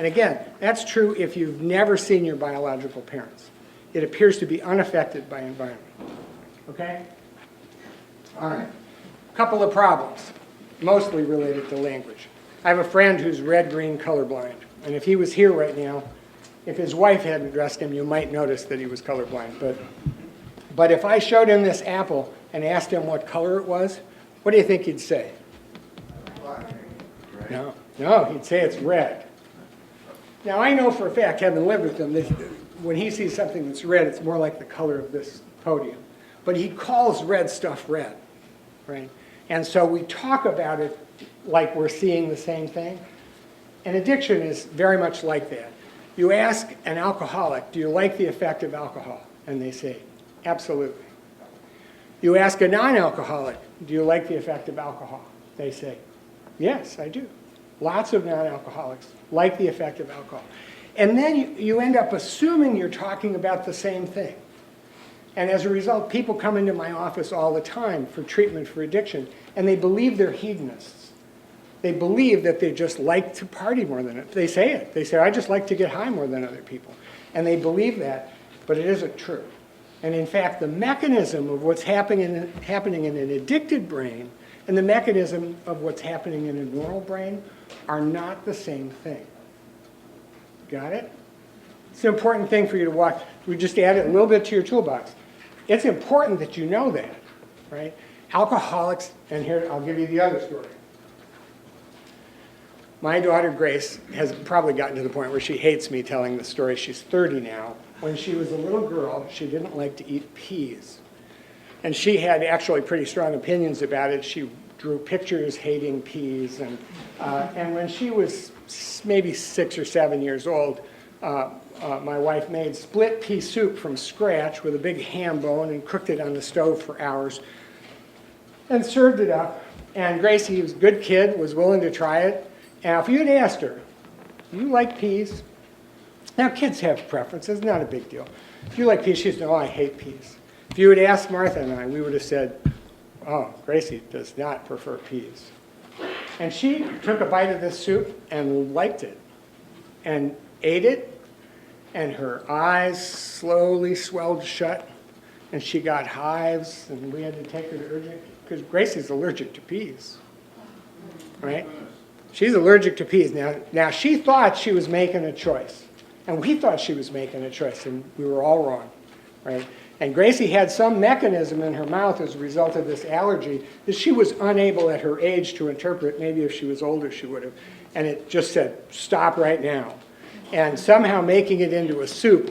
And again, that's true if you've never seen your biological parents. It appears to be unaffected by environment. Okay? All right. A couple of problems, mostly related to language. I have a friend who's red-green colorblind. And if he was here right now, if his wife hadn't addressed him, you might notice that he was colorblind. But if I showed him this apple and asked him what color it was, what do you think he'd say? No, he'd say it's red. Now, I know for a fact, having lived with him, that when he sees something that's red, it's more like the color of this podium. But he calls red stuff red, right? And so we talk about it like we're seeing the same thing. And addiction is very much like that. You ask an alcoholic, do you like the effect of alcohol? And they say, absolutely. You ask a non-alcoholic, do you like the effect of alcohol? They say, yes, I do. Lots of non-alcoholics like the effect of alcohol. And then you end up assuming you're talking about the same thing. And as a result, people come into my office all the time for treatment for addiction, and they believe they're hedonists. They believe that they just like to party more than it. They say it. They say, I just like to get high more than other people. And they believe that, but it isn't true. And in fact, the mechanism of what's happening in an addicted brain and the mechanism of what's happening in a normal brain are not the same thing. Got it? It's an important thing for you to watch. We just added a little bit to your toolbox. It's important that you know that, right? Alcoholics, and here I'll give you the other story. My daughter Grace has probably gotten to the point where she hates me telling the story. She's 30 now. When she was a little girl, she didn't like to eat peas. And she had actually pretty strong opinions about it. She drew pictures hating peas. And when she was maybe 6 or 7 years old, my wife made split pea soup from scratch with a big ham bone and cooked it on the stove for hours and served it up. And Gracie was a good kid, was willing to try it. And if you had asked her, do you like peas? Now, kids have preferences, not a big deal. If you like peas, she'd say, oh, I hate peas. If you had asked Martha and I, we would have said, oh, Gracie does not prefer peas. And she took a bite of this soup and liked it and ate it, and her eyes slowly swelled shut, and she got hives, and we had to take her to urgent, because Gracie's allergic to peas, right? She's allergic to peas. Now, she thought she was making a choice, and we thought she was making a choice, and we were all wrong, right? And Gracie had some mechanism in her mouth as a result of this allergy that she was unable at her age to interpret. Maybe if she was older, she would have. And it just said, stop right now. And somehow making it into a soup